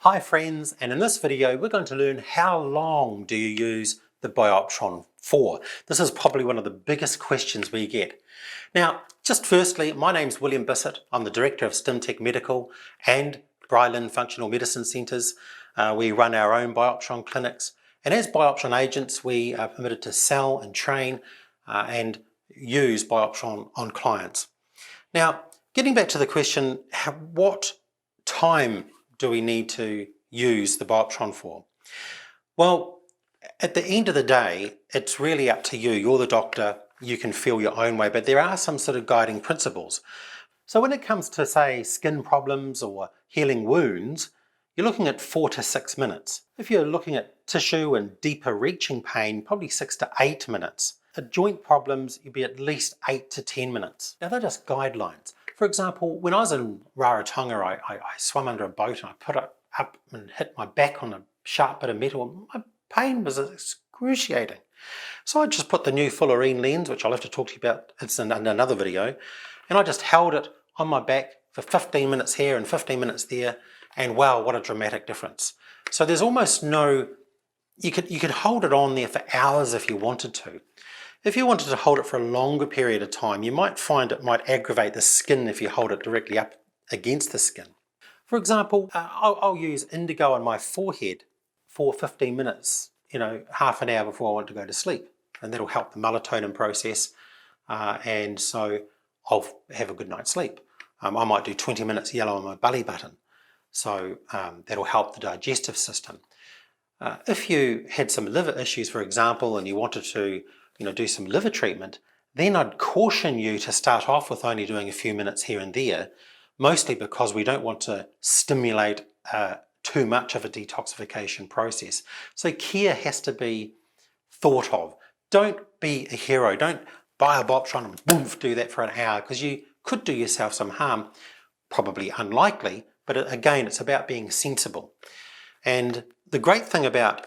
Hi friends, and in this video we're going to learn how long do you use the Bioptron for. This is probably one of the biggest questions we get. Now, just firstly, my name's William Bissett. I'm the Director of StimTech Medical and Bryland Functional Medicine Centres. We run our own Bioptron clinics, and as Bioptron agents we are permitted to sell and train and use Bioptron on clients. Now, getting back to the question, what time do we need to use the Bioptron for? Well, at the end of the day, it's really up to you. You're the doctor, you can feel your own way, but there are some sort of guiding principles. So when it comes to, say, skin problems or healing wounds, you're looking at 4 to 6 minutes. If you're looking at tissue and deeper reaching pain, probably 6 to 8 minutes. At joint problems, you'd be at least 8 to 10 minutes. Now they're just guidelines. For example, when I was in Rarotonga, I swam under a boat and I put it up and hit my back on a sharp bit of metal. My pain was excruciating. So I just put the new fullerene lens, which I'll have to talk to you about, it's in another video, and I just held it on my back for 15 minutes here and 15 minutes there, and wow, what a dramatic difference. So there's almost no, you could hold it on there for hours if you wanted to. If you wanted to hold it for a longer period of time, you might find it might aggravate the skin if you hold it directly up against the skin. For example, I'll use indigo on my forehead for 15 minutes, half an hour before I want to go to sleep. And that'll help the melatonin process, and so I'll have a good night's sleep. I might do 20 minutes yellow on my belly button, so that'll help the digestive system. If you had some liver issues, for example, and you wanted to do some liver treatment, then I'd caution you to start off with only doing a few minutes here and there, mostly because we don't want to stimulate too much of a detoxification process. So care has to be thought of. Don't be a hero. Don't buy a Bioptron and boom, do that for an hour, because you could do yourself some harm. Probably unlikely, but again, it's about being sensible. And the great thing about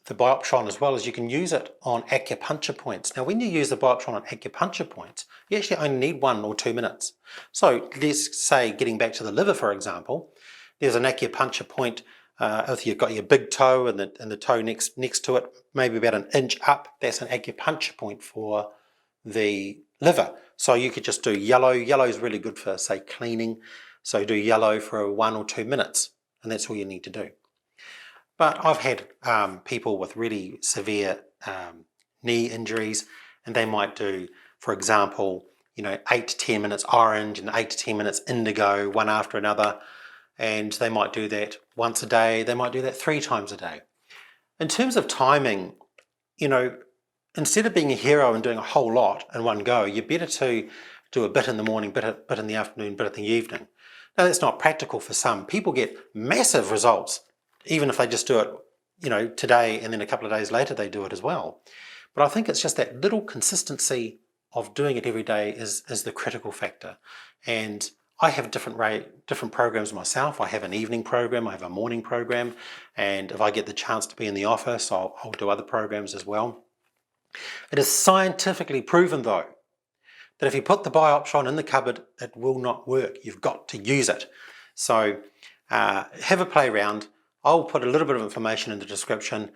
the Bioptron as well is you can use it on acupuncture points. Now, when you use the Bioptron on acupuncture points, you actually only need 1 or 2 minutes. So let's say, getting back to the liver, for example, there's an acupuncture point. If you've got your big toe and the toe next to it, maybe about an inch up, that's an acupuncture point for the liver. So you could just do yellow. Yellow is really good for, say, cleaning. So do yellow for 1 or 2 minutes, and that's all you need to do. But I've had people with really severe knee injuries, and they might do, for example, 8 to 10 minutes orange and 8 to 10 minutes indigo, one after another. And they might do that once a day. They might do that 3 times a day. In terms of timing, instead of being a hero and doing a whole lot in one go, you're better to do a bit in the morning, bit in the afternoon, bit in the evening. Now, that's not practical for some. People get massive results, even if they just do it, today, and then a couple of days later they do it as well. But I think it's just that little consistency of doing it every day is the critical factor. And I have different programs myself. I have an evening program, I have a morning program, and if I get the chance to be in the office, I'll do other programs as well. It is scientifically proven, though, that if you put the Bioptron in the cupboard, it will not work. You've got to use it. So have a play around. I'll put a little bit of information in the description.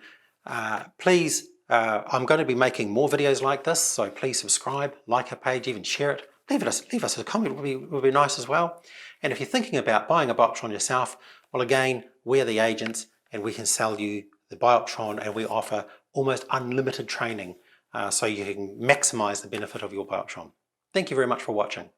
Please, I'm going to be making more videos like this, so please subscribe, like our page, even share it. Leave us a comment, would be nice as well. And if you're thinking about buying a Bioptron yourself, well, again, we're the agents and we can sell you the Bioptron, and we offer almost unlimited training so you can maximize the benefit of your Bioptron. Thank you very much for watching.